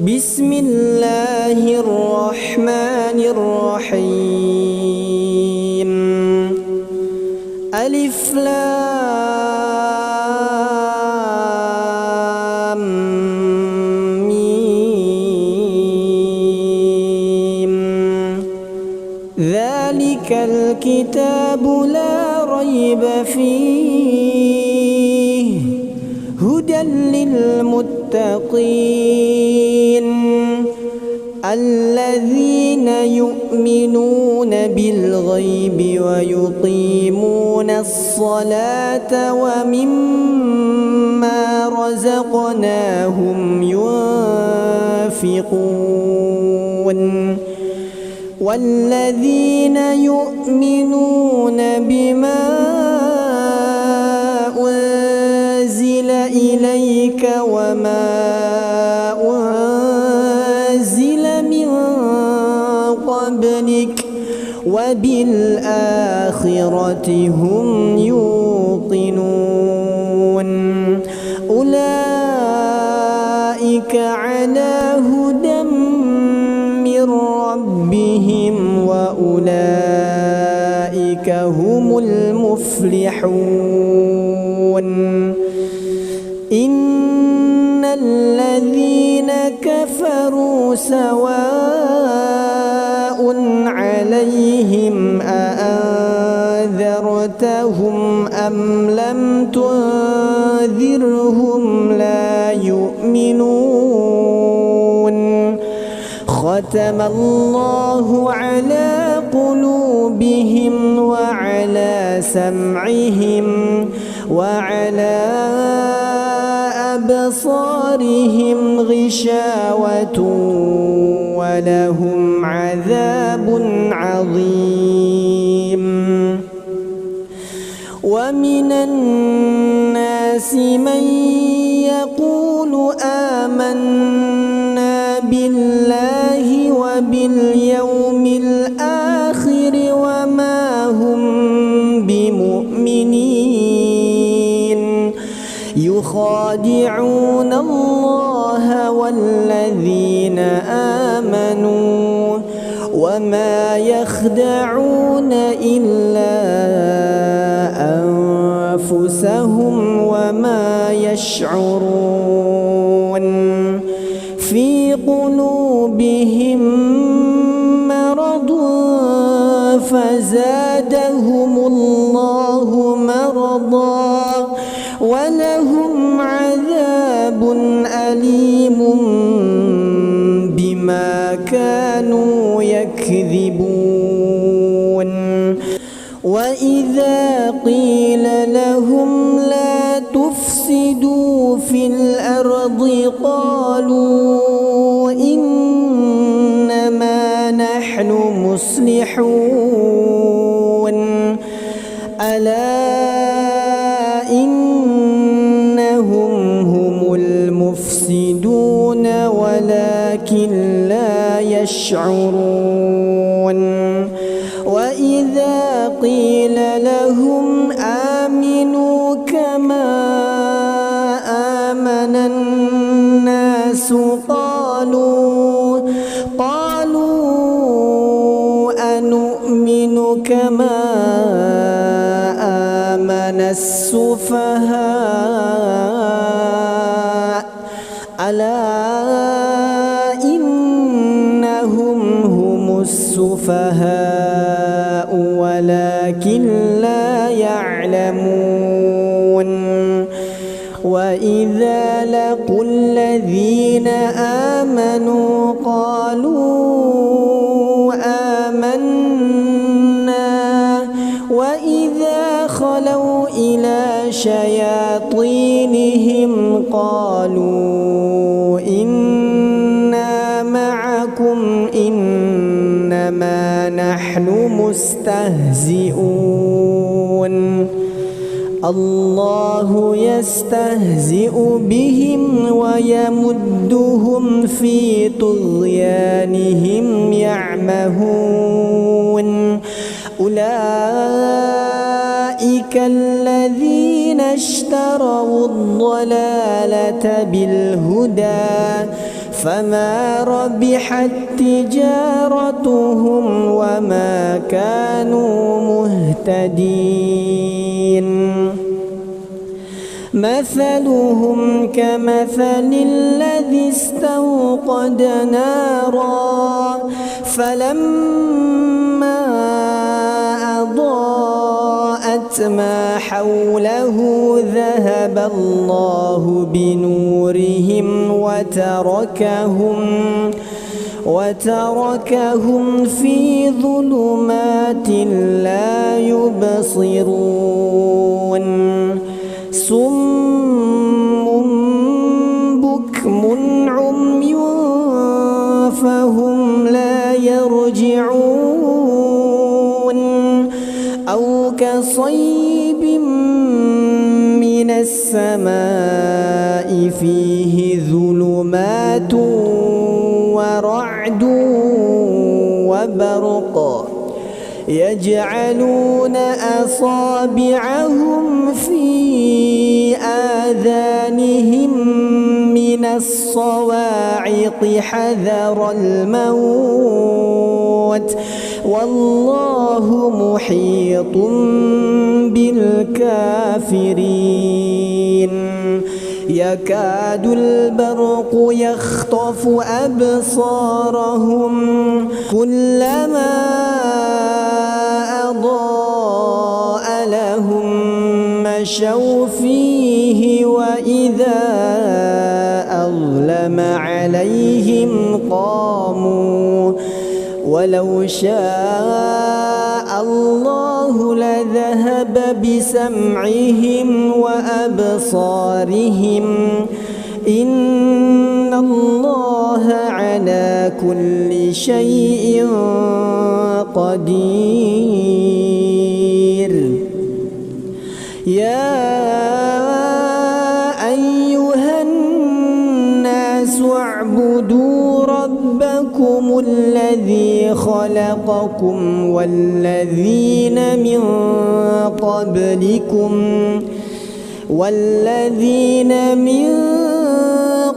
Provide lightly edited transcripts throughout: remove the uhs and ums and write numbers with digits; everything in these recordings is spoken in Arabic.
بسم الله الرحمن الرحيم. ألف لام ميم. ذلك الكتاب لا ريب فيه هدى للمتقين الذين يؤمنون بالغيب ويقيمون الصلاة ومما رزقناهم ينفقون والذين يؤمنون بما أنزل إليك وما أنزل من قبلك وبالآخرة هم يوقنون أولئك على هدى من ربهم وأولئك هم المفلحون. إن الذين كفروا سواء عليهم أأنذرتهم أم لم تنذرهم لا يؤمنون. ختم الله على قلوبهم وعلى سمعهم وعلى أبصارهم غشاوة ولهم عذاب عظيم. ومن الناس من يقول آمنا بالله وباليوم الآخر وما هم بمؤمنين يخادعون الله والذين آمنوا وما يخدعون إلا أنفسهم وما يشعرون. في قلوبهم مرض فزادهم الله مرضا ولهم عذاب أليم بما كانوا يكذبون. وإذا قيل لهم لا تفسدوا في الأرض قالوا إنما نحن مصلحون. ألا إنهم هم المفسدون ولكن لا يشعرون. وإذا قيل لهم آمنوا كما آمن الناس قالوا أنؤمن كما آمن السفهاء ألا إنهم هم السفهاء ولكن لا يعلمون. وإذا لقوا الذين آمنوا قالوا آمنا وإذا خلوا إلى شياطينهم قالوا إنا معكم إنما نحن مستهزئون. الله يستهزئ بهم ويمدهم في طغيانهم يعمهون. أولئك الذين اشتروا الضلالة بالهدى فما ربحت تجارتهم وما كانوا مهتدين مثلهم كمثل الذي استوقد نارا فلما أضاءت ما حوله ذهب الله بنورهم وتركهم في ظلمات لا يبصرون صم بكم عمي فهم لا يرجعون أو كصيب من السماء فيه ظلمات ورعد وبرق يجعلون أصابعهم في آذانهم من الصواعق حذر الموت والله محيط بالكافرين يكاد البرق يخطف أبصارهم كلما أضاء لهم مشوا فيه وإذا أظلم عليهم قاموا ولو شاء الله لذهب بسمعهم وأبصارهم إن الله على كل شيء قدير يا أيها الناس اعبدوا ربكم الذي خلقكم والذين من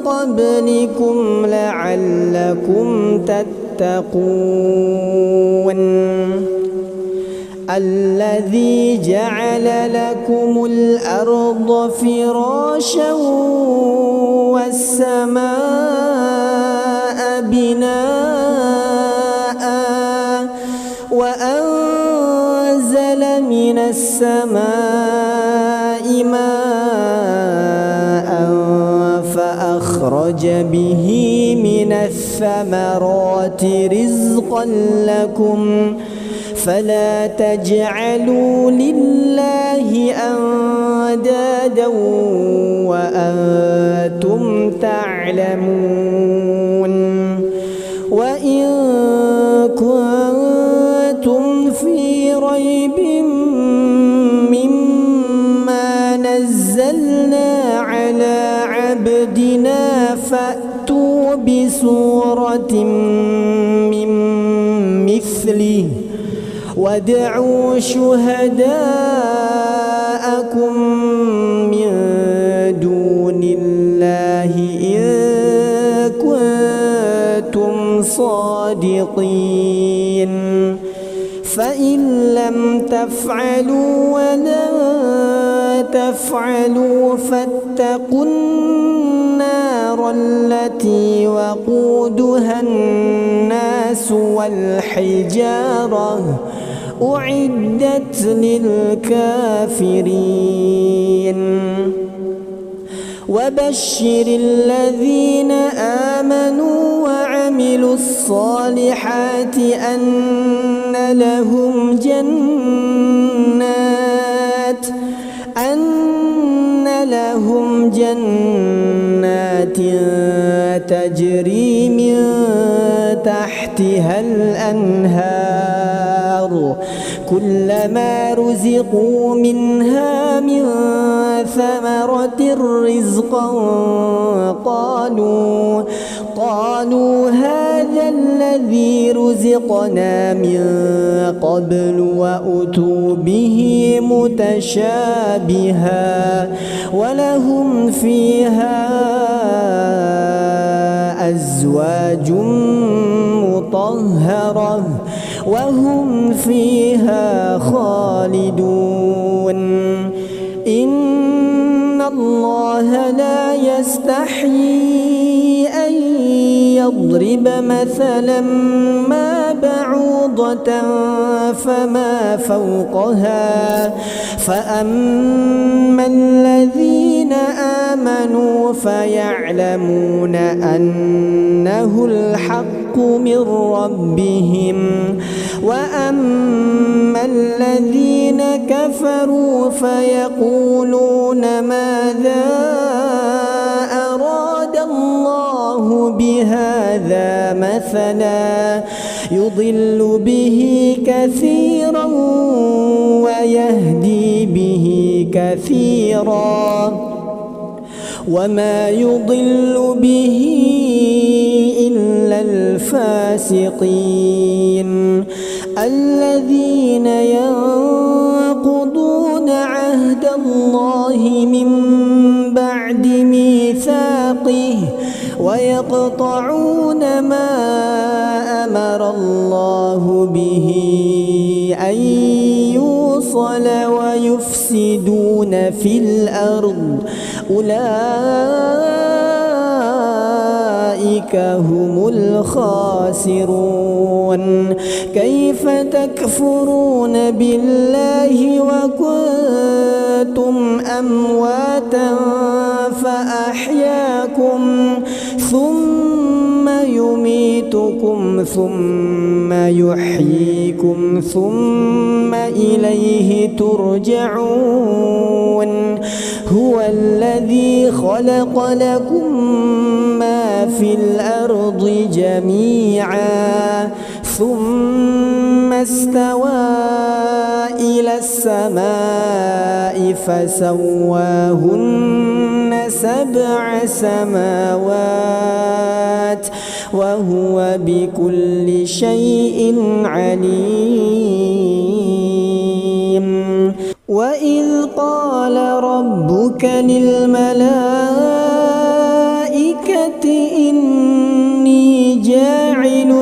قبلكم لعلكم تتقون الذي جعل لكم الأرض فراشا والسماء بناء وأنزل من السماء ماء فأخرج به من الثمرات رزقا لكم فلا تجعلوا لله أندادا وأنتم تعلمون وإن كنتم في ريب مما نزلنا على عبدنا فأتوا بسورة من مثله وادعوا شهداءكم من دون الله إن كنتم صادقين فإن لم تفعلوا ولا تفعلوا فاتقوا النار التي وقودها الناس والحجارة أعدت للكافرين وبشر الذين آمنوا وعملوا الصالحات أن لهم جنات تجري من تحتها الأنهار كلما رزقوا منها من ثمرة رزقا قالوا هذا الذي رزقنا من قبل وأتوا به متشابها ولهم فيها أزواج مطهرة وهم فيها خالدون إن الله لا يستحيي أن يضرب مثلا ما بعوضة فما فوقها فأما الذين آمنوا فيعلمون أنه الحق من ربهم وأما الذين كفروا فيقولون ماذا أراد الله بهذا مثلا يضل به كثيرا ويهدي به كثيرا وما يضل به إلا الفاسقين الذين ينقضون عهد الله من بعد ميثاقه ويقطعون ما أمر الله به أن يوصل ويفسدون في الأرض أولئك هم الخاسرون كيف تكفرون بالله وكنتم أمواتا فأحياكم ثم يميتكم ثم يحييكم ثم إليه ترجعون هو الذي خلق لكم ما في الأرض جميعا ثم استوى إلى السماء فسواهن 7 سماوات وهو بكل شيء عليم وإذ قال ربك للملائكة إني جاعل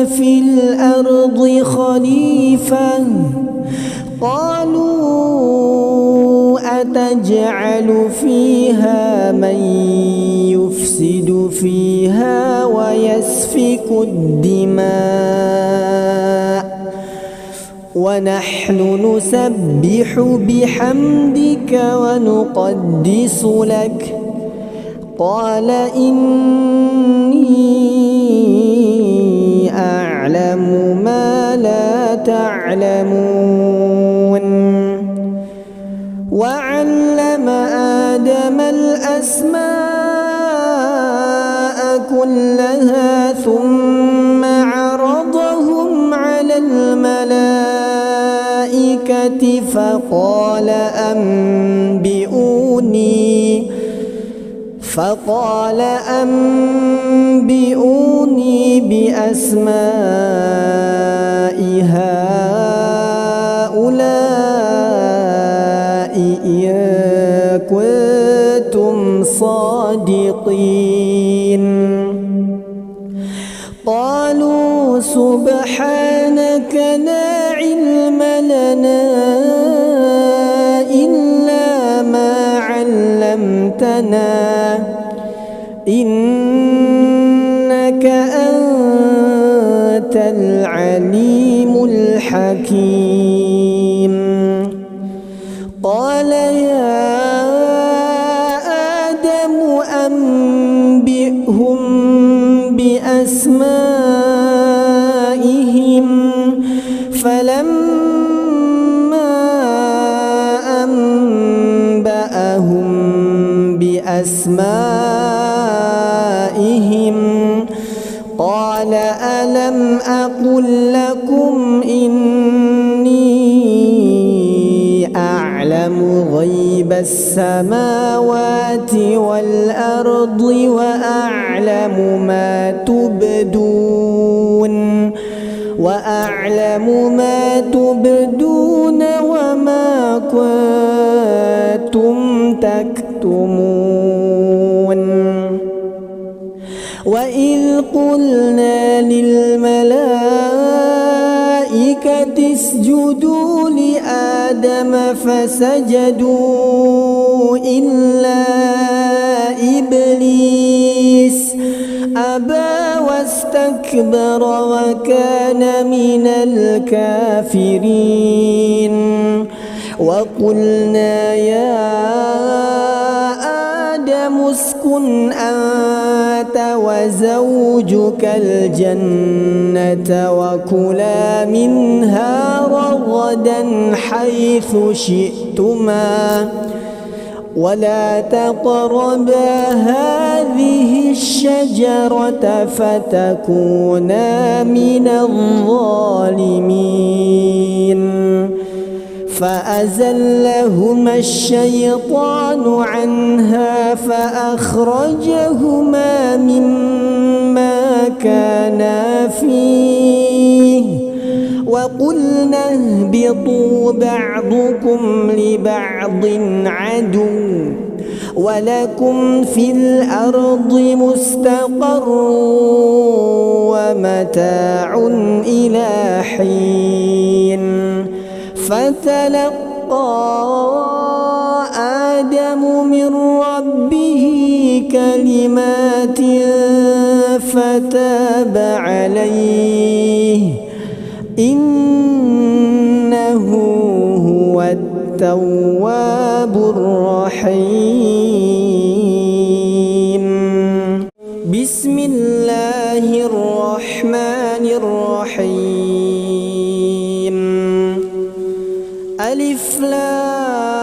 في الأرض خليفة قالوا أتجعل فيها من يفسد فيها ويسفك الدماء ونحن نسبح بحمدك ونقدس لك قال إني أعلم ما لا تعلمون وعلم آدم الأسماء كلها ثم عرضهم على الملائكة فقال أنبئوني بأسماء هؤلاء إن كنتم صادقين قالوا سبحانك لا علم لنا إلا ما علمتنا إنك أنت العليم الحكيم قال يا آدم أنبئهم بأسمائهم فلما أنبأهم بأسمائهم قال ألم أقل لكم إني أعلم غيب السماوات والأرض وأعلم ما تبدون وما كنتم تكتمون وإذ قلنا للملائكة اسجدوا لآدم فسجدوا إلا إبليس أبى واستكبر وكان من الكافرين وقلنا يا آدم اسكن أنت وزوجك الجنة وكلا منها رغدا حيث شئتما ولا تقربا هذه الشجرة فتكونا من الظالمين فأزلهما الشيطان عنها فأخرجهما مما كانا فيه وقلنا اهبطوا بعضكم لبعض عدو ولكم في الأرض مستقر ومتاع إلى حين فتلقى آدم من ربه كلمات فتاب عليه إنه هو التواب الرحيم بسم الله الرحمن الرحيم ألف لام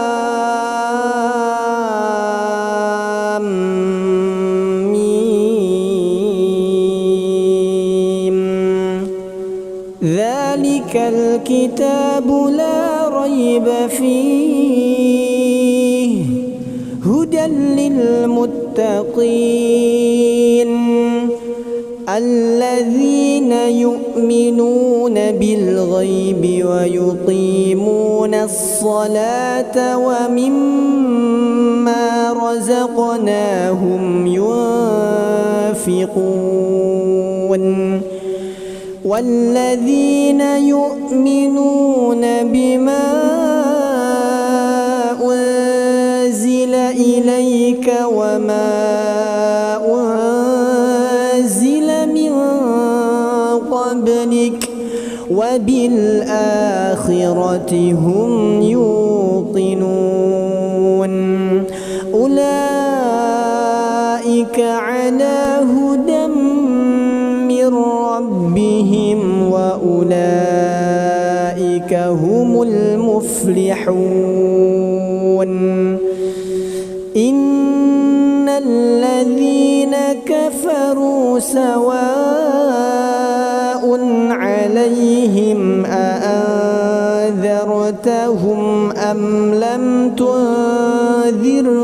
ميم ذلك الكتاب لا ريب فيه هدى للمتقين الذين يؤمنون بالغيب ويقيمون الصلاة ومما رزقناهم ينفقون والذين يؤمنون بما أنزل إليك وما أنزل من قبلك وبالآخرة هم يوقنون أولئك على هدى من ربهم وأولئك هم المفلحون إن الذين كفروا سواء عليهم أأنذرتهم أم لم تنذرهم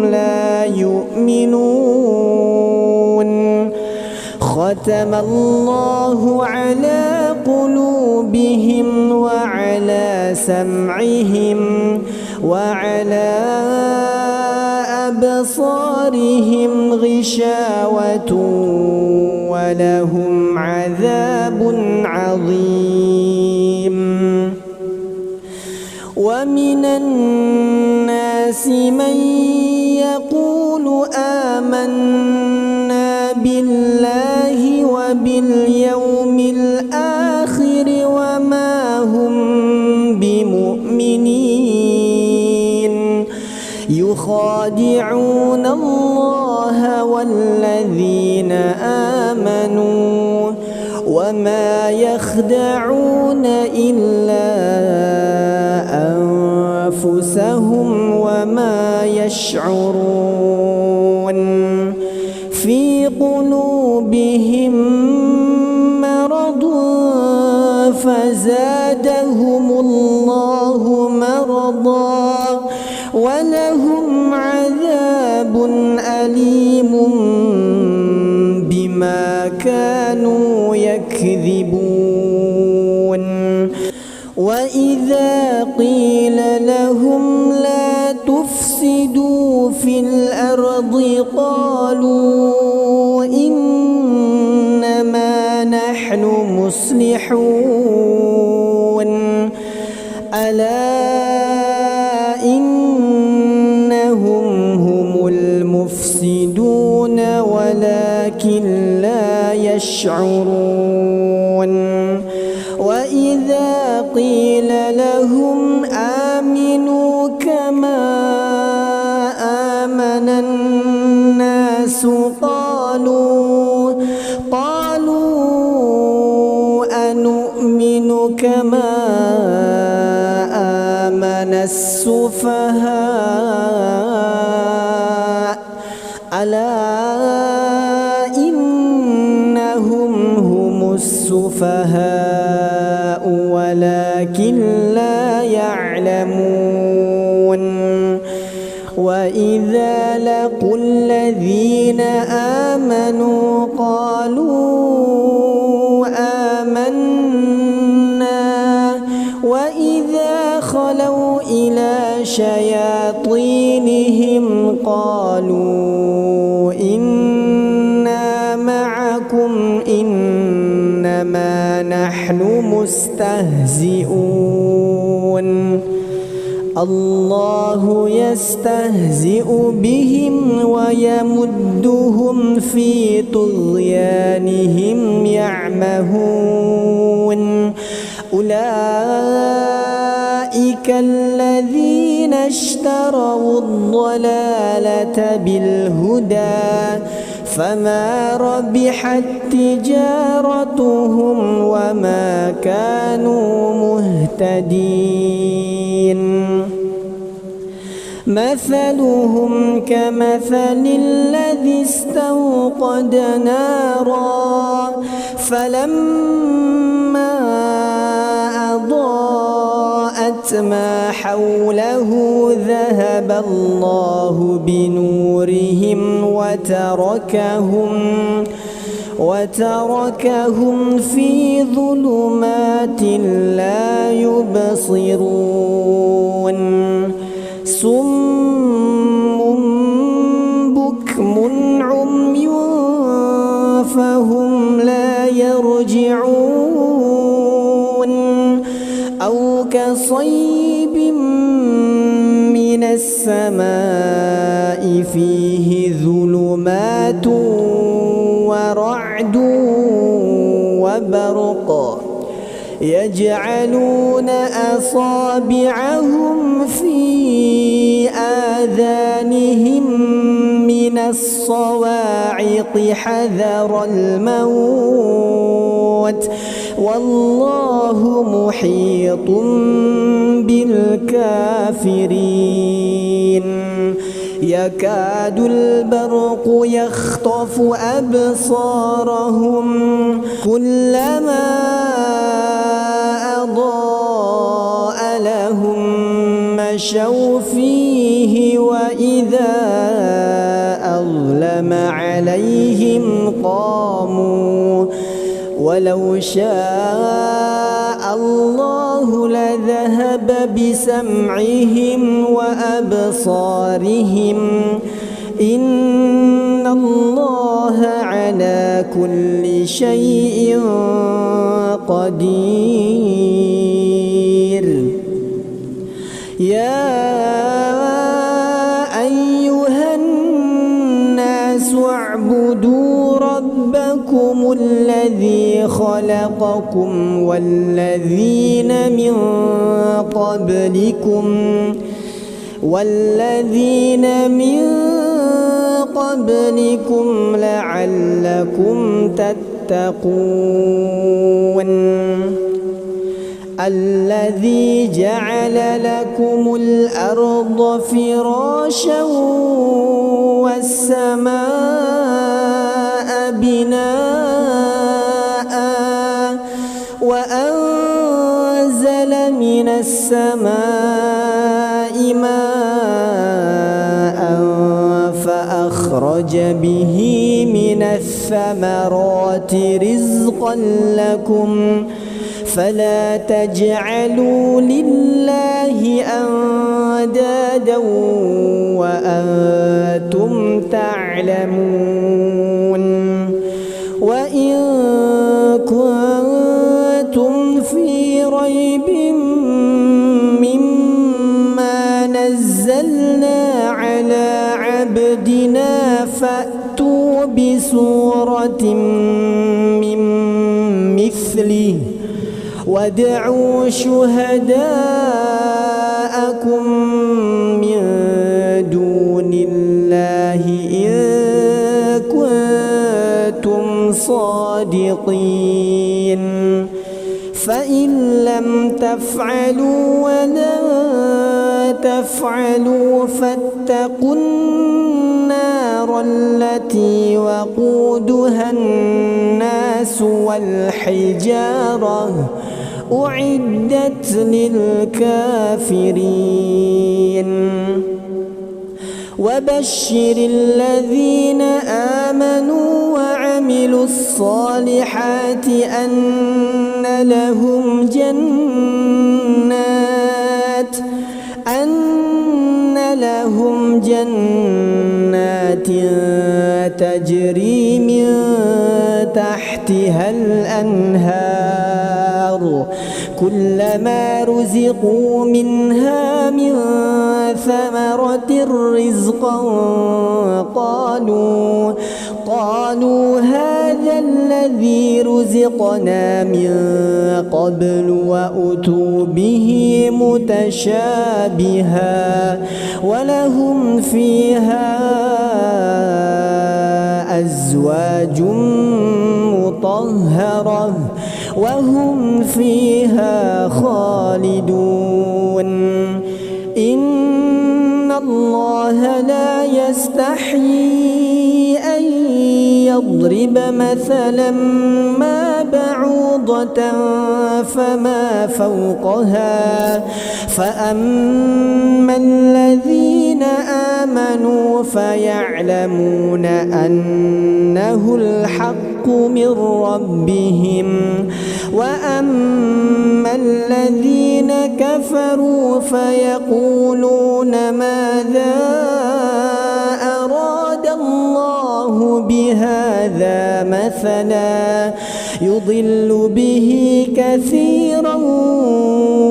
لا يؤمنون ختم الله على قلوبهم وعلى سمعهم وعلى أبصارهم غشاوة ولهم عذاب عظيم ومن الناس من يقول آمنا بالله وباليوم الآخر وما هم بمؤمنين يخادعون الله والذين آمنوا وما يخدعون إلا أنفسهم وما يشعرون في قلوبهم مرض فزادهم الله مرضا ولهم عذاب أليم بما كانوا يكذبون وإذا قيل لهم لا تفسدوا في الأرض قالوا إن نحن مصلحون ألا إنهم هم المفسدون ولكن لا يشعرون وإذا قيل لهم آمنوا كما آمن الناس قالوا أنؤمن كما آمن السفهاء ألا إنهم هم السفهاء ولكن لا يعلمون وإذا لقوا الذين آمنوا قالوا آمنا وإذا خلوا إلى شياطينهم قالوا إنا معكم إنما نحن مستهزئون الله يستهزئ بهم ويمدهم في طغيانهم يعمهون أولئك الذين اشتروا الضلالة بالهدى فما ربحت تجارتهم وما كانوا مهتدين مثلهم كمثل الذي استوقد نارا فلما أضاءت ما حوله ذهب الله بنورهم وتركهم في ظلمات لا يبصرون صم بكم عمي فهم لا يرجعون أو كصيب من السماء فيه ظلمات ورعد وبرق يجعلون أصابعهم في آذانهم من الصواعق حذر الموت والله محيط بالكافرين يكاد البرق يخطف أبصارهم كلما أضاء لهم مشوا فيه وإذا أظلم عليهم قاموا ولو شاء الله لذهب بسمعهم وأبصارهم إن الله على كل شيء قدير يا أيها الناس اعبدوا ربكم الذي خلقكم والذين من قبلكم لعلكم تتقون الذي جعل لكم الأرض فراشا والسماء بناء وأنزل من السماء ماء فأخرج به من الثمرات رزقا لكم فلا تجعلوا لله أندادا وأنتم تعلمون وإن فإن كنتم في ريب مما نزلنا على عبدنا فأتوا بسورة من مثله وادعوا شهداءكم من دون الله إن كنتم صادقين فإن لم تفعلوا ولا تفعلوا فاتقوا النار التي وقودها الناس والحجارة أعدت للكافرين وبشر الذين آمنوا وعملوا الصالحات أن لهم جنات تجري من تحتها الأنهار كلما رزقوا منها من ثمرة رزقا قالوا هذا الذي رزقنا من قبل وأتوا به متشابها ولهم فيها أزواج مطهرة وهم فيها خالدون إن الله لا يستحيي أن يضرب مثلا ما بعوضة فما فوقها فأما الذين آمنوا فيعلمون أنه الحق من ربهم وأما الذين كفروا فيقولون ماذا أراد الله بهذا مثلا يضل به كثيرا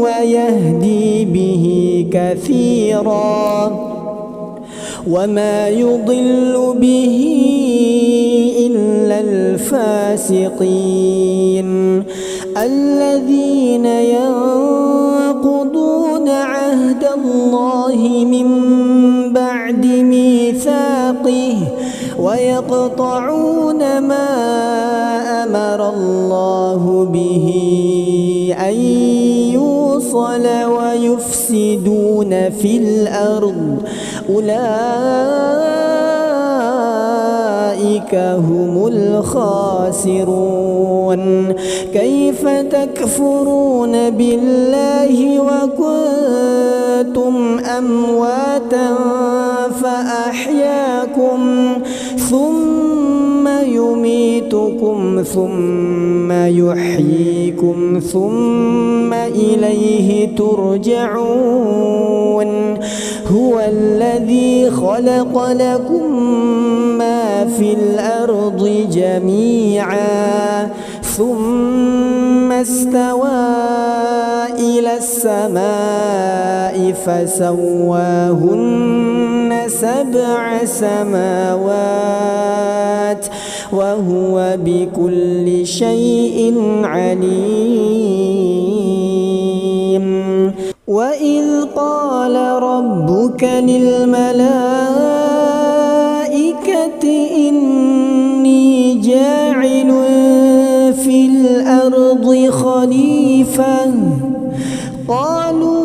ويهدي به كثيرا وما يضل به إلا الفاسقين الذين ينقضون عهد الله من بعد ميثاقه ويقطعون ما أمر الله به أن يوصل ويفسدون في الأرض أولئك هم الخاسرون كيف تكفرون بالله وكنتم أمواتا فأحياكم ثم يميتكم ثم يحييكم ثم إليه ترجعون هو الذي خلق لكم ما في الأرض جميعا ثم استوى إلى السماء فسواهن 7 سماوات وهو بكل شيء عليم وإذ قال ربك للملائكة إني جاعل في الأرض خليفة قالوا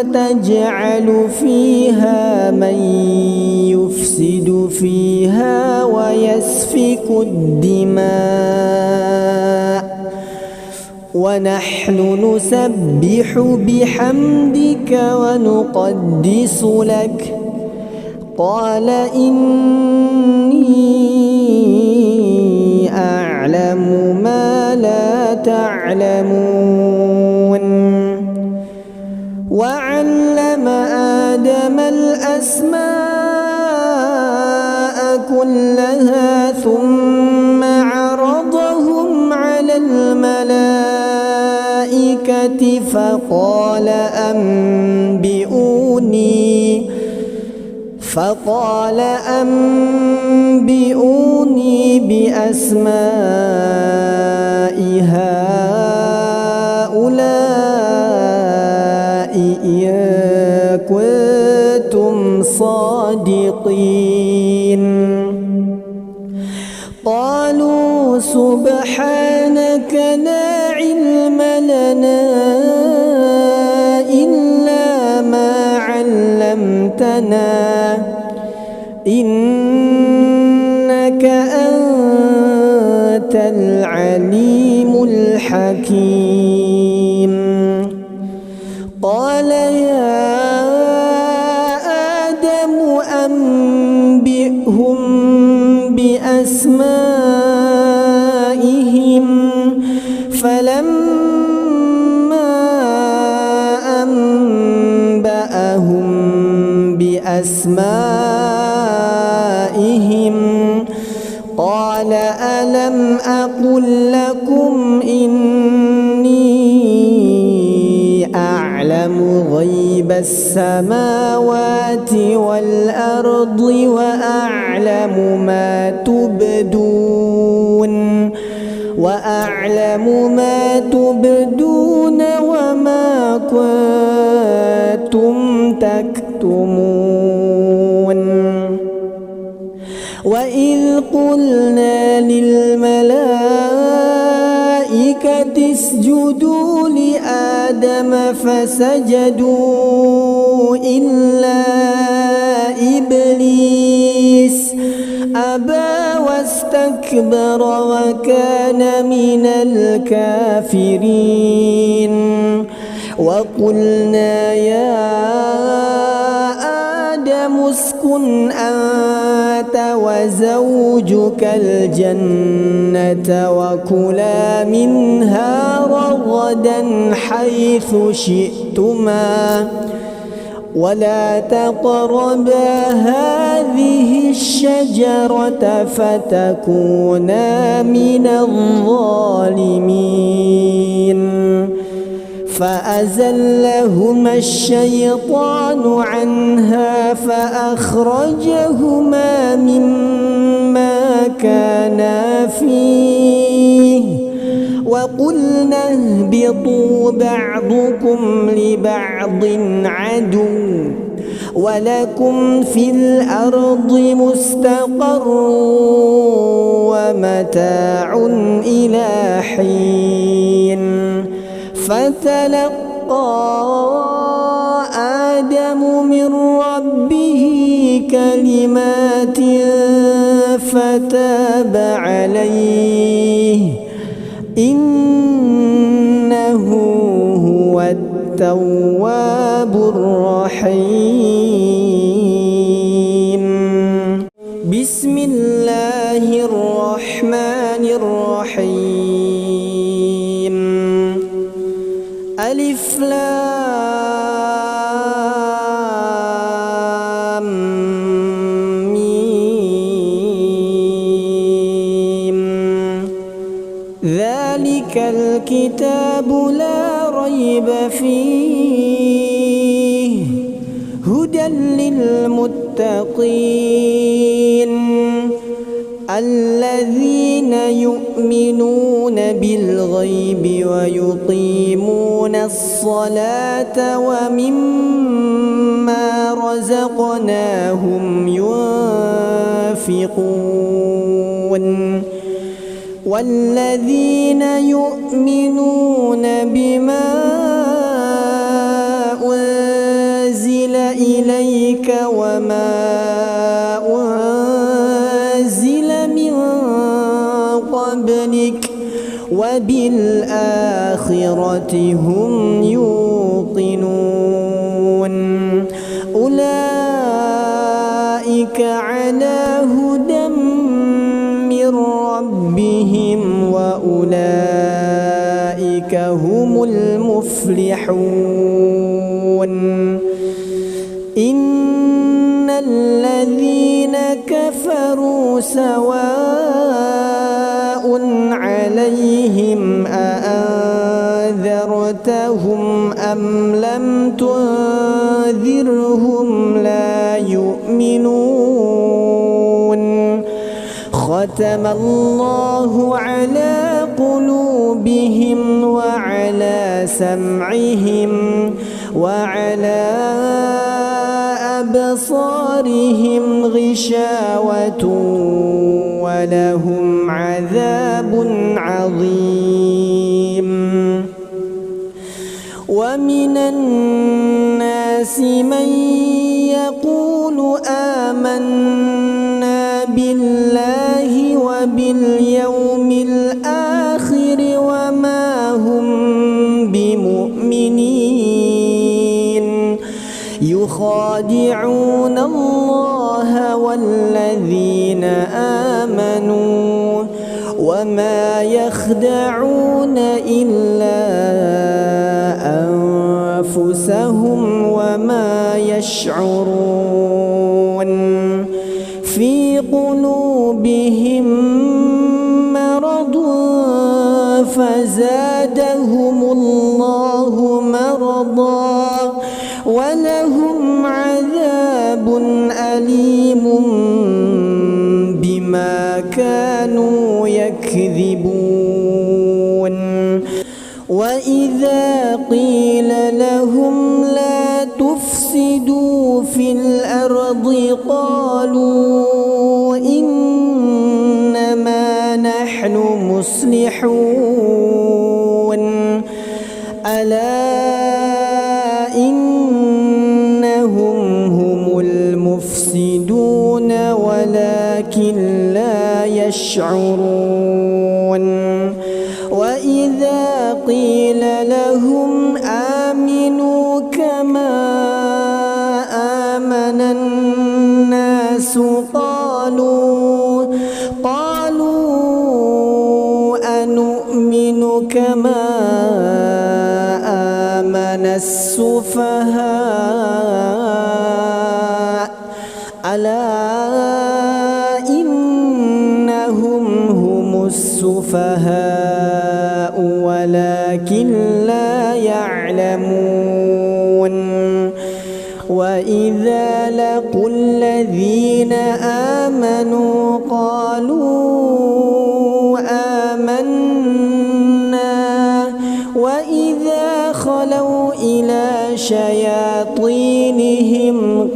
أتجعل فيها من يفسد فيها ويسفك الدماء ونحن نسبح بحمدك ونقدس لك قال إني أعلم ما لا تعلمون وعلم آدم الأسماء كلها ثم الملائكة فقال أنبئوني بأسماء هؤلاء إن كنتم صادقين. قالوا سبحانك لا علم لنا إلا ما علمتنا إنك أنت العليم الحكيم. قال يا آدم أنبئهم بأسمائهم فلما أنبأهم بأسمائهم قال ألم أقل لكم إني أعلم غيب السماوات والأرض وأعلم ما تبدون وما كنتم تكتمون. وإذ قلنا للملائكة اسجدوا لآدم فسجدوا إلا إبليس أبى واستكبر وكان من الكافرين. وقلنا يا آدم اسكن أنت وزوجك الجنة وكلا منها رغدا حيث شئتما ولا تقربا هذه الشجرة فتكونا من الظالمين. فأزلهما الشيطان عنها فأخرجهما مما كانا فيه وقلنا اهبطوا بعضكم لبعض عدو ولكم في الأرض مستقر ومتاع إلى حين. فتلقى آدم من ربه كلمات فتاب عليه إنه هو التواب الرحيم. بسم الله الرحمن الرحيم. ألف لام ميم ذلك الكتاب لا ريب فيه هدى للمتقين الذين يؤمنون بالغيب ويقيمون الصلاة ومما رزقناهم ينفقون والذين يؤمنون بما أنزل إليك وما أنزل من قبلك وبالآخرة هم يوقنون أولئك على هدى من ربهم وأولئك هم المفلحون. إن الذين كفروا سواء عليهم أأنذرتهم أم لم تنذرهم لا يؤمنون ختم الله على قلوبهم وعلى سمعهم وعلى أبصارهم غشاوة ولهم عذاب عظيم ومن الناس من يقول آمنا بالله وباليوم الآخر وما هم بمؤمنين يخادعون الله والذين آمنوا وما يخدعون إلا أنفسهم وما يشعرون في قلوبهم مرض فزادهم الله مرضا ولهم عذاب أليم بما كانوا يكذبون وإذا قيل لهم لا تفسدوا في الأرض قالوا إنما نحن مصلحون ألا إنهم هم المفسدون ولكن لا يشعرون وإذا قيل لهم آمنوا كما آمن الناس قالوا أنؤمن كما آمن السفهاء ألا إنهم هم السفهاء ولكن لا يعلمون وإذا لقوا الذين آمنوا قالوا آمنا وإذا خلوا إلى شياطينهم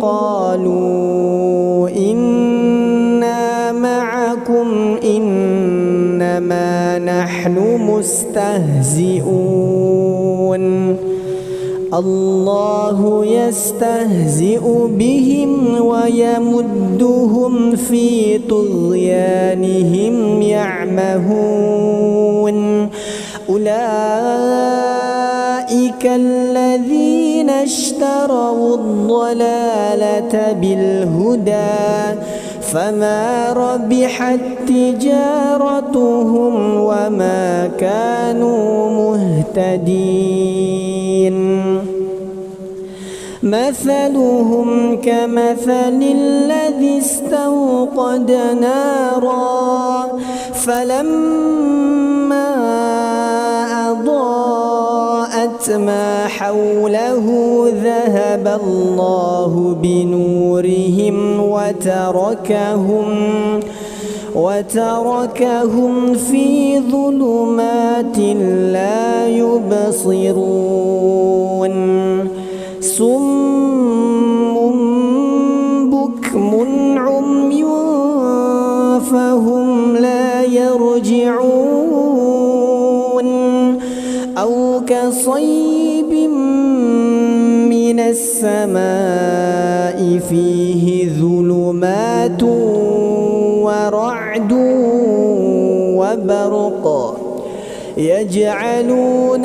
قالوا إنا معكم إنما نحن مستهزئون الله يستهزئ بهم ويمدهم في طغيانهم يعمهون أولئك الذين اشتروا الضلالة بالهدى فما ربحت تجارتهم وما كانوا مهتدين مثلهم كمثل الذي استوقد نارا فلما أضاءت ما حوله ذهب الله بنورهم وتركهم في ظلمات لا يبصرون صم بكم عمي فهم لا يرجعون أو كصيب من السماء فيه ظلمات ورعد وبرق يجعلون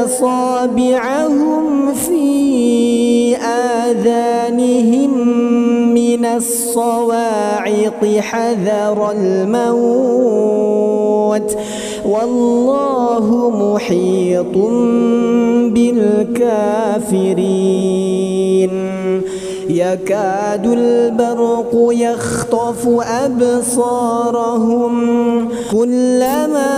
أصابعهم في آذانهم من الصواعق حذر الموت والله محيط بالكافرين يكاد البرق يخطف أبصارهم كلما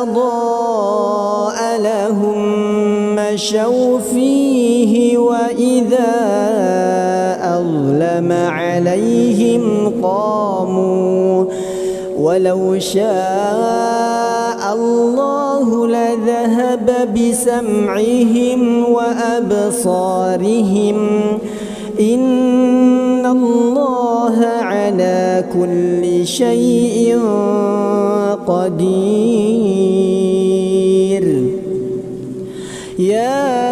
أضاء لهم مشوا فيه وإذا أظلم عليهم قاموا ولو شاء الله لذهب بسمعهم وأبصارهم إن الله على كل شيء قدير. يا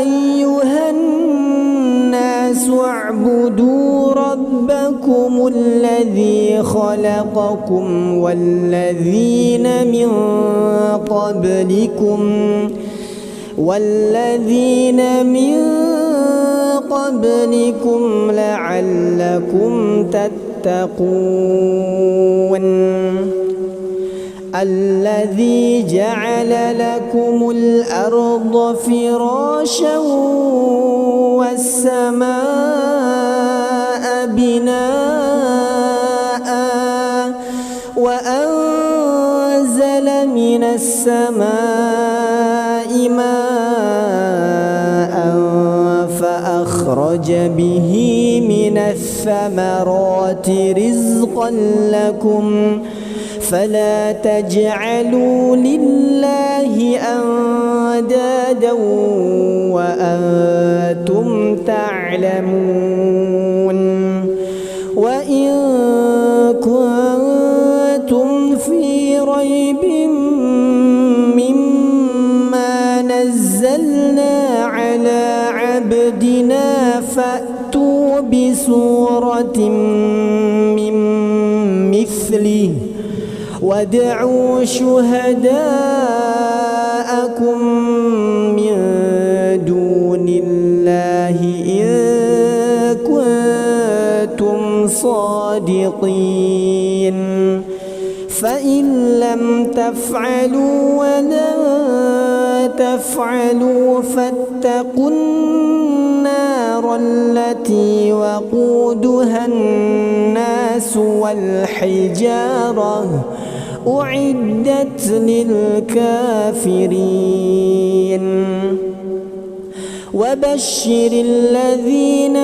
أيها الناس اعبدوا ربكم الذي خلقكم والذين من قبلكم لعلكم تتقون. الذي جعل لكم الأرض فراشا والسماء بناء وأنزل من السماء ماء فأخرج به من الثمرات رزقا لكم فلا تجعلوا لله أندادا وأنتم تعلمون. وإن كنتم في ريب مما نزلنا على عبدنا فأتوا بسورة من مثله وادعوا شهداءكم من دون الله إن كنتم صادقين. فإن لم تفعلوا ولا تفعلوا فاتقوا النار التي وقودها الناس والحجارة أعدت للكافرين. وبشر الذين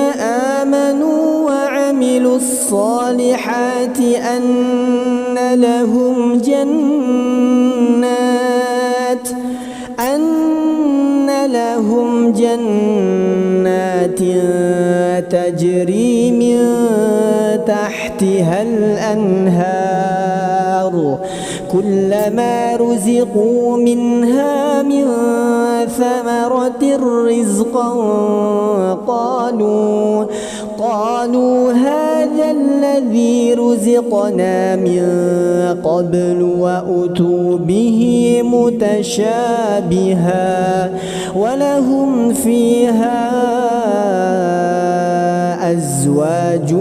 آمنوا وعملوا الصالحات أن لهم جنات تجري من تحتها الأنهار كلما رزقوا منها من ثمرة رزقا قالوا هذا الذي رزقنا من قبل وأتوا به متشابها ولهم فيها أزواج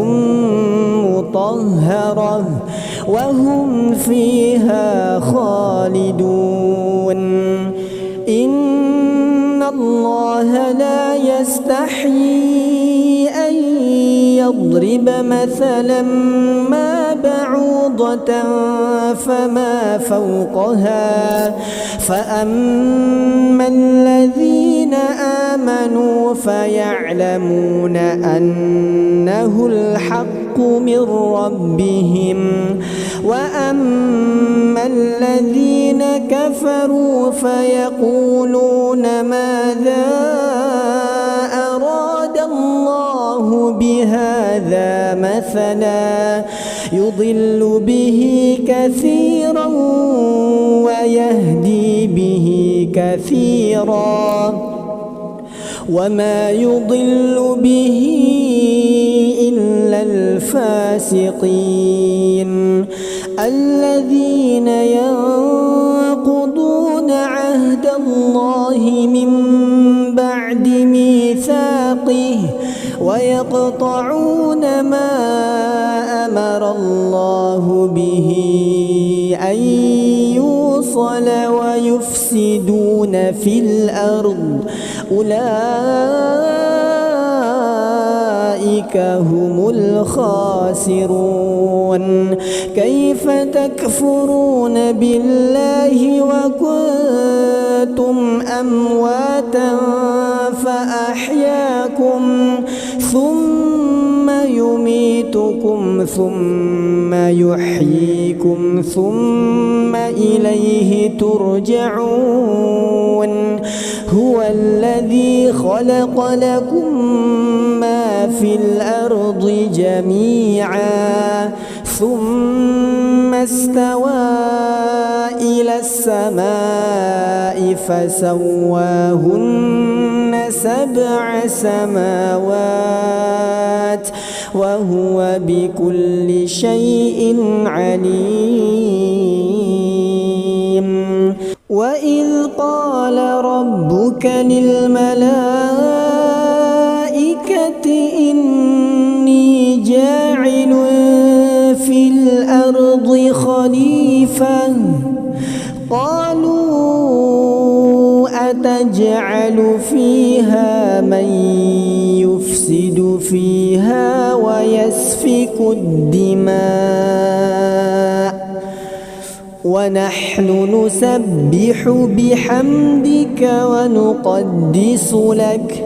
مطهرة وهم فيها خالدون. إن الله لا يستحيي أن يضرب مثلا ما بعوضة فما فوقها فأما الذين آمنوا فيعلمون أنه الحق من ربهم وأما الذين كفروا فيقولون ماذا أراد الله بهذا مثلا يضل به كثيرا ويهدي به كثيرا وما يضل به إلا الفاسقين الذين ينقضون عهد الله من بعد ميثاقه ويقطعون ما أمر الله به أن يوصل ويفسدون في الأرض أولئك هم الخاسرون. كيف تكفرون بالله وكنتم أمواتا فأحياكم ثم يميتكم ثم يحييكم ثم إليه ترجعون هو الذي خلق لكم ما في الأرض جميعا ثم استوى إلى السماء فسواهن 7 سماوات وهو بكل شيء عليم وإذ قال ربك للملائكة إني جاعل في الأرض خليفة قالوا أتجعل فيها من يفسد فيها ويسفك الدماء ونحن نسبح بحمدك ونقدس لك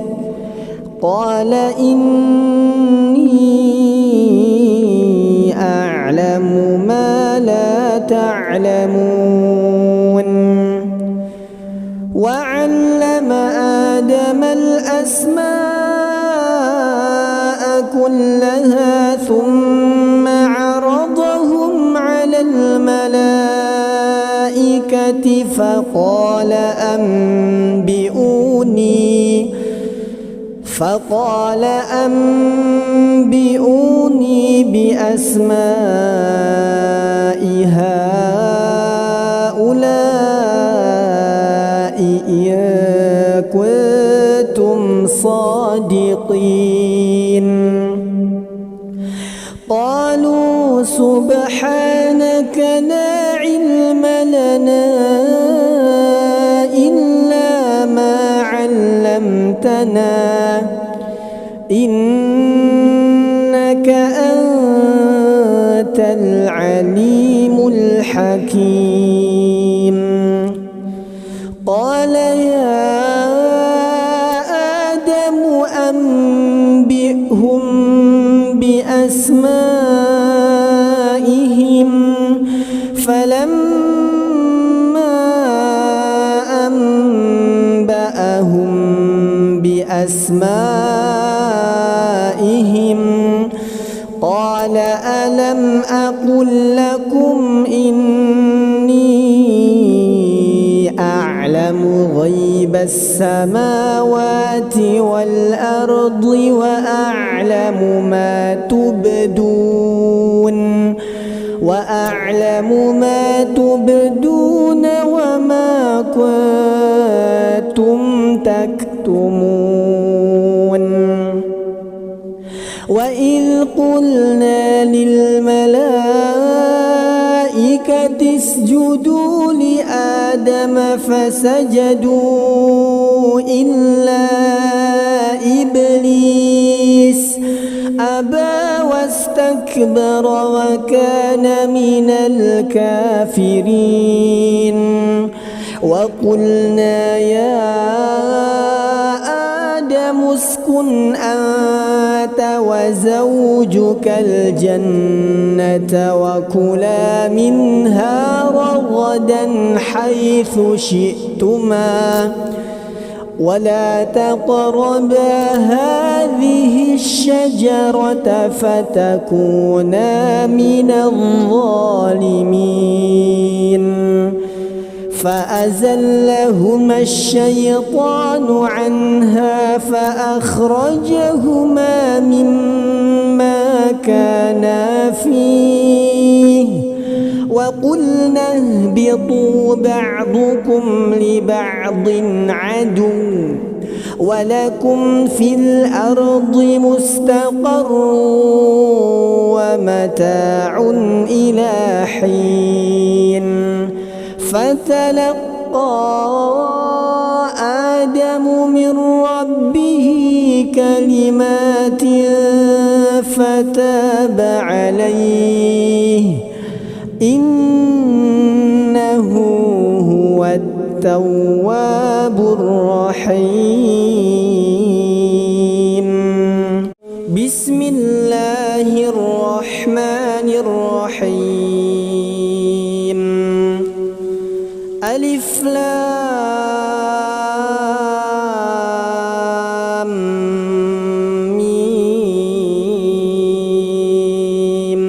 قال إني أعلم ما لا تعلمون وعلم آدم الأسماء كلها ثم عرضهم على الملائكة فقال أنبئوني بأسماء هؤلاء إن كنتم صادقين قالوا سبحانك لا علم لنا إلا ما علمتنا إنك أنت العليم الحكيم قال يا آدم أنبئهم بأسمائهم فلما أنبأهم بأسمائهم قال ألم أقل لكم إني أعلم غيب السماوات والأرض وأعلم ما تبدون وما كنتم تكتمون وإذ قلنا للملائكة اسجدوا لآدم فسجدوا إلا إبليس أبى واستكبر وكان من الكافرين وقلنا يا آدم اسكن أنت وزوجك الجنة وكلا منها رغدا حيث شئتما ولا تقربا هذه الشجرة فتكونا من الظالمين فأزلهما الشيطان عنها فأخرجهما مما كانا فيه وقلنا اهبطوا بعضكم لبعض عدو ولكم في الأرض مستقر ومتاع إلى حين فتلقى آدم من ربه كلمات فتاب عليه إنه هو التواب الرحيم. بسم الله الرحمن الرحيم. ألف لام ميم.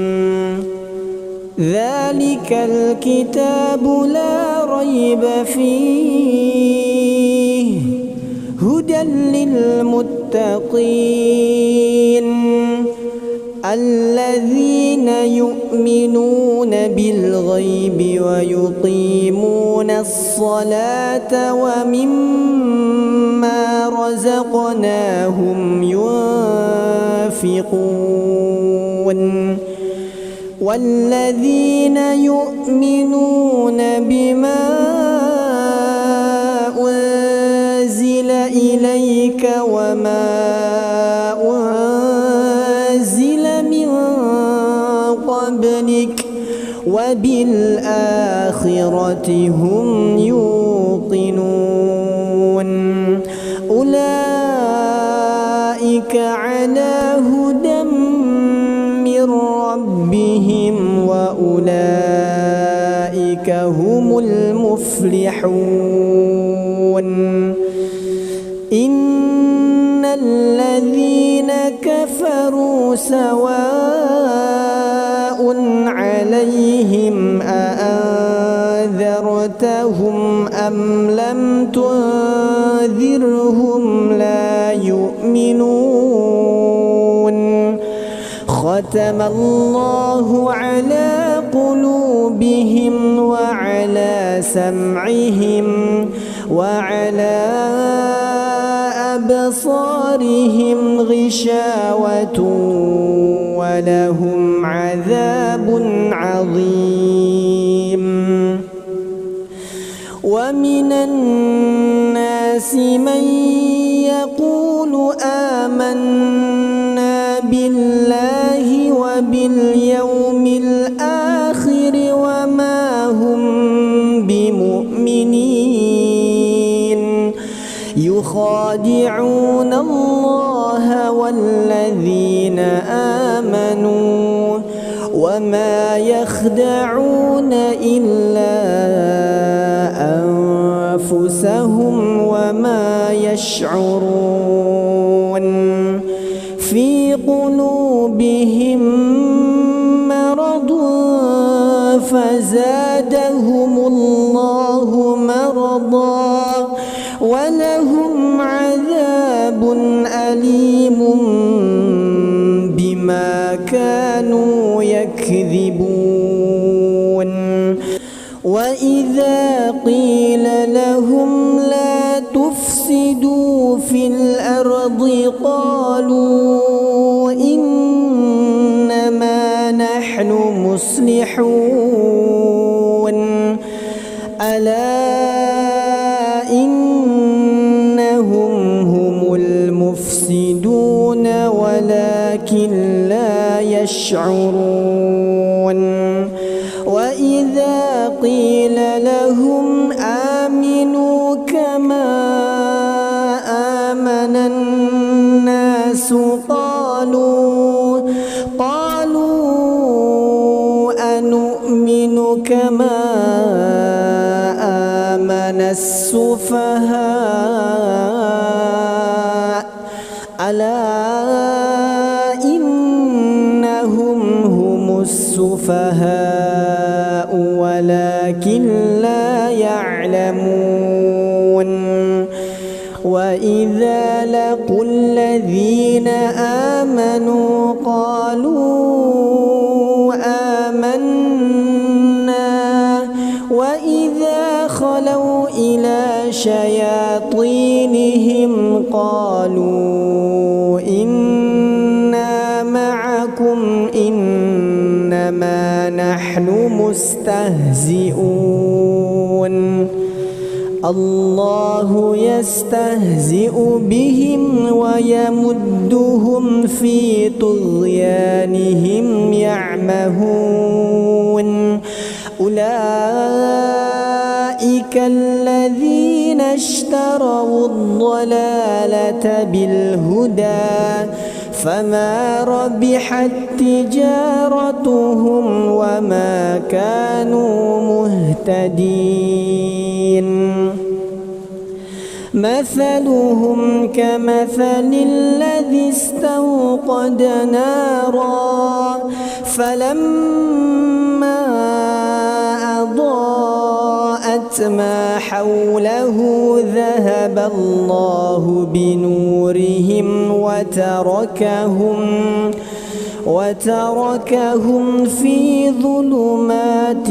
ذلك الكتاب لا ريب فيه هدى للمتقين الذين يؤمنون بالغيب ويقيمون الصلاة ومما رزقناهم ينفقون والذين يؤمنون بما أنزل إليك وما أنزل من قبلك وبالآخرة هم يوقنون أولئك على هدى من ربهم وأولئك هم المفلحون. إن الذين كفروا سواء عليهم أأنذرتهم أم لم تنذرهم لا يؤمنون. ختم الله على قلوبهم وعلى سمعهم وعلى أبصارهم غشاوة ولهم عذاب عظيم. ومن الناس من يقول آمنا بالله وباليوم الآخر وما هم بمؤمنين يخادعون الله والذين آمنوا وما يخدعون إلا أنفسهم وما يشعرون. في قلوبهم مرض فزادهم الله مرضا ولهم عذاب أليم بما كانوا يكذبون. وإذا قيل لهم لا تفسدوا في الأرض قالوا إنما نحن مصلحون. ألا إنهم هم المفسدون ولكن لا يشعرون. وإذا قيل لهم آمنوا كما آمن الناس قالوا أنؤمن كما آمن السفهاء ألا إنهم هم السفهاء ولكن لا يعلمون. وإذا لقوا الذين آمنوا قالوا آمنا وإذا خلوا إلى شياطينهم قالوا إنا معكم إنما نحن مستهزئون. الله يستهزئ بهم ويمدهم في طغيانهم يعمهون. أولئك الذين اشتروا الضلالة بالهدى فما ربحت تجارتهم وما كانوا مهتدين مثلهم كمثل الذي استوقد نارا فلما أضاءت ما حوله ذهب الله بنورهم وتركهم في ظلمات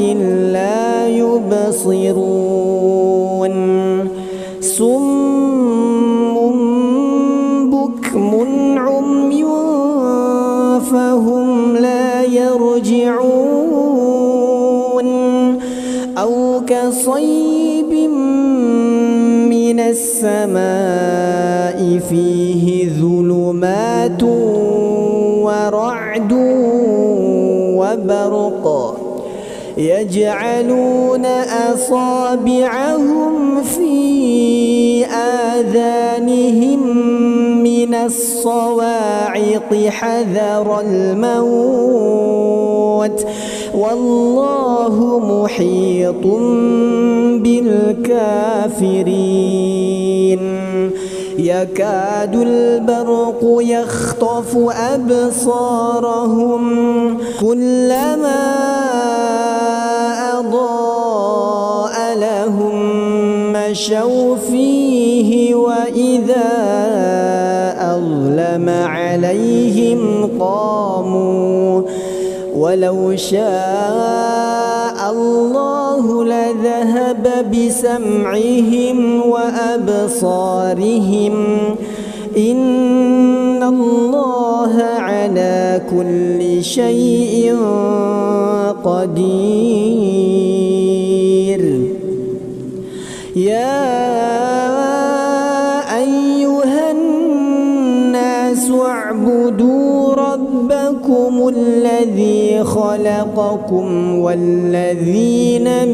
لا يبصرون صم بكم عمي فهم لا يرجعون أو كصيب من السماء فيه ظلمات ورعد وبرق يجعلون أصابعهم في آذانهم من الصواعق حذر الموت والله محيط بالكافرين يكاد البرق يخطف أبصارهم كلما أضاء لهم مشوا فيه وإذا أظلم عليهم قاموا ولو شاء الله لذهب بسمعهم وأبصارهم إن الله على كل شيء قدير يا أيها الناس اعبدوا ربكم الذي خلقكم والذين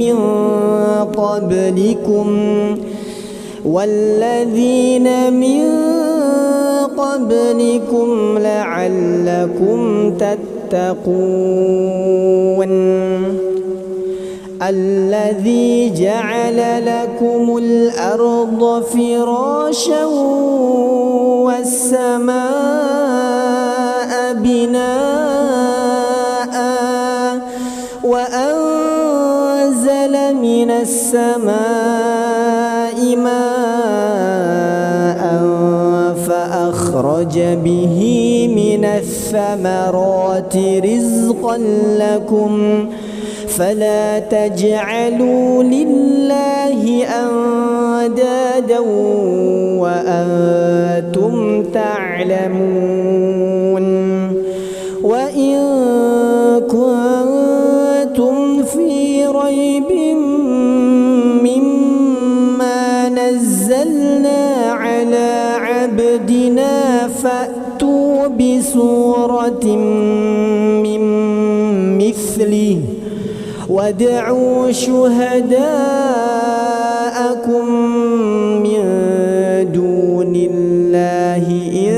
من قبلكم لعلكم تتقون الذي جعل لكم الأرض فراشا والسماء بناء وأنزل من السماء ماء فأخرج به من الثمرات رزقا لكم فلا تجعلوا لله أندادا وأنتم تعلمون وإن كنتم في ريب مما نزلنا على عبدنا فأتوا بسورة من مثله وادعوا شهداءكم من دون الله إن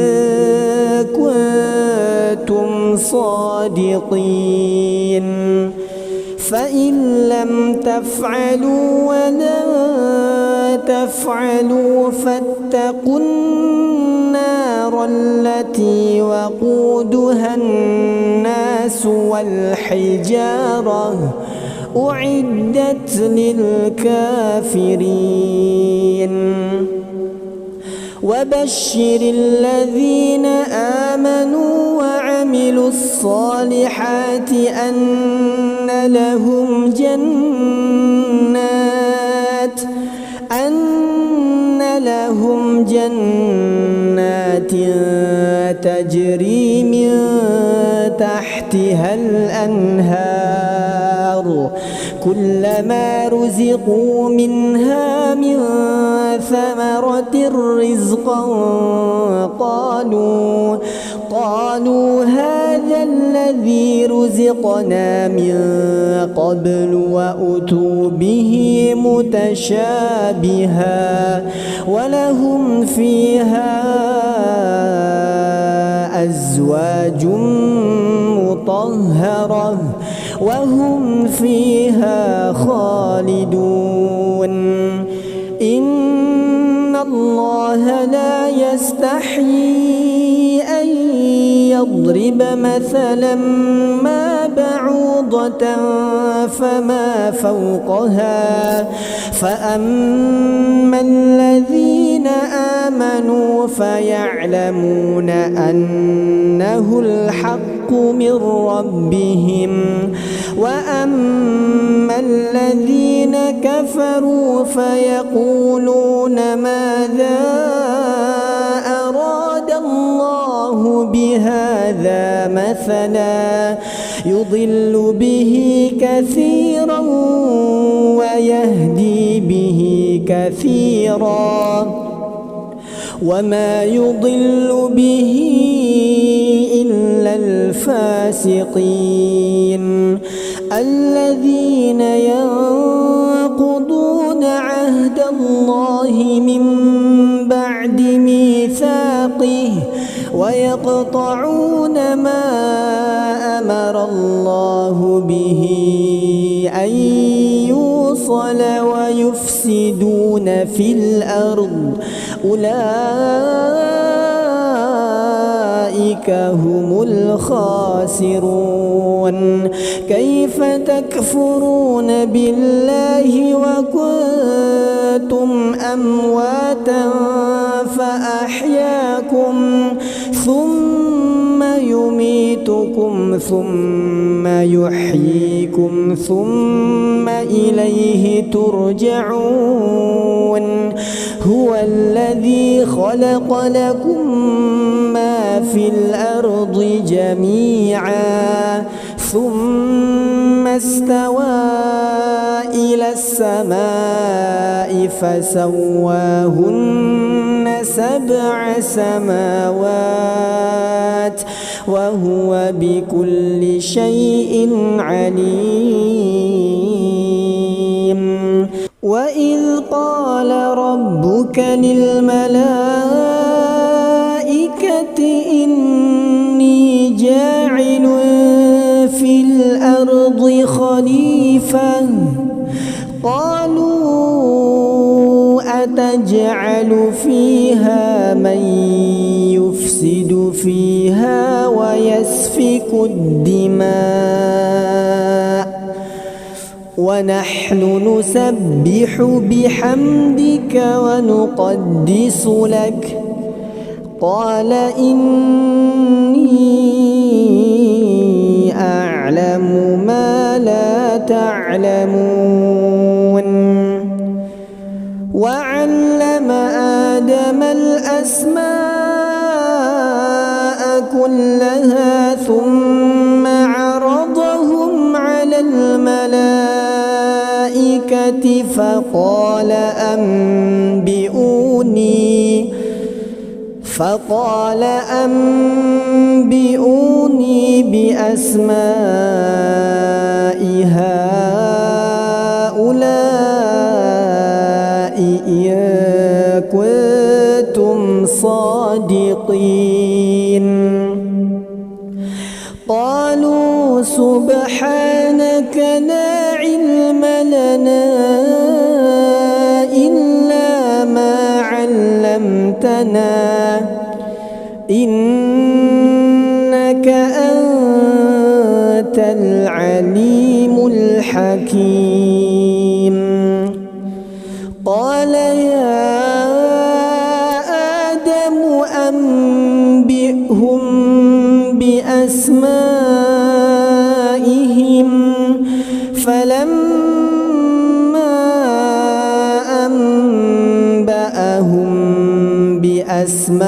كنتم صادقين فإن لم تفعلوا ولا تفعلوا فاتقوا النار التي وقودها الناس والحجارة أعدت للكافرين وبشر الذين آمنوا وعملوا الصالحات أن لهم جنات تجري من تحتها الأنهار كلما رزقوا منها من ثمرة رزقا قالوا هذا الذي رزقنا من قبل وأتوا به متشابها ولهم فيها أزواج مطهرة وهم فيها خالدون إن الله لا يستحيي أن يضرب مثلا ما بعوضة فما فوقها فأما الذين آمنوا فيعلمون أنه الحق من ربهم وأما الذين كفروا فيقولون ماذا أراد الله بهذا مثلا يضل به كثيرا ويهدي به كثيرا وما يضل به إلا الفاسقين الذين ينقضون عهد الله من بعد ميثاقه ويقطعون ما أمر الله به أن يوصل ويفسدون في الأرض أولئك هم الخاسرون كيف تكفرون بالله وكنتم أمواتا فأحياكم ثم يميتكم ثم يحييكم ثم إليه ترجعون هو الذي خلق لكم ما في الأرض جميعا ثم استوى إلى السماء فسواهن 7 سماوات وهو بكل شيء عليم وإذ قال ربك للملائكة إني جاعل في الأرض خليفة قالوا أتجعل فيها من يفسد فيها ويسفك الدماء ونحن نسبح بحمدك ونقدس لك قال إني أعلم ما لا تعلمون وعلم آدم الأسماء كلها ثم عرضهم على الملائكة فقال أنبئوني بأسماء هؤلاء إن كنتم صادقين قالوا سبحانك لا علم لنا إلا ما علمتنا إنك أنت العليم الحكيم قال يا آدم أنبئهم بأسمائهم فلما أنبأهم بأسمائهم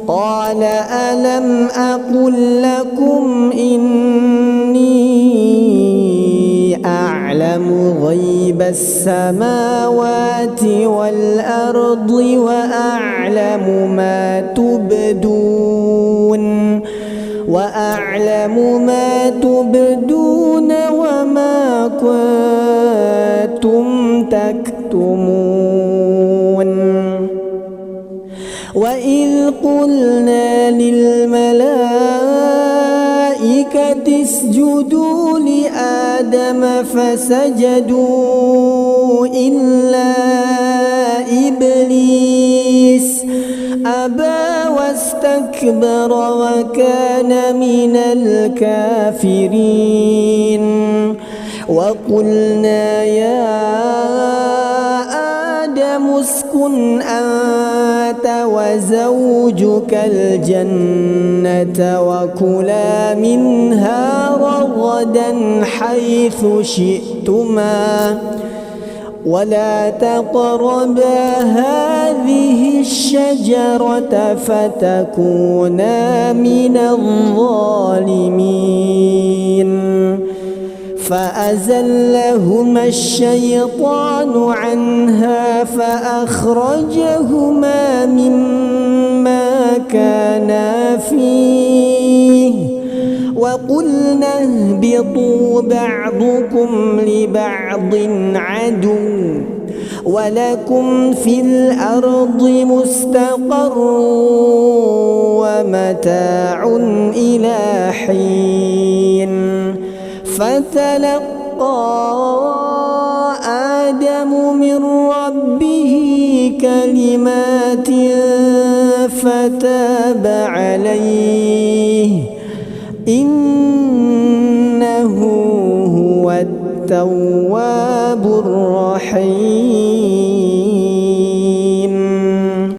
قال ألم أقل لكم إني أعلم غيب السماوات والأرض وأعلم ما تبدون وما كنتم تكتمون. وإذ قلنا للملائكة اسجدوا لآدم فسجدوا إلا إبليس أبى واستكبر وكان من الكافرين. وقلنا يا آدم اسكن أنت وزوجك الجنة وكلا منها رغدا حيث شئتما ولا تقربا هذه الشجرة فتكونا من الظالمين. فأزلهما الشيطان عنها فأخرجهما مما كانا فيه وقلنا اهبطوا بعضكم لبعض عدو ولكم في الأرض مستقر ومتاع إلى حين. فتلقى آدم من ربه كلمات فتاب عليه إنه هو التواب الرحيم.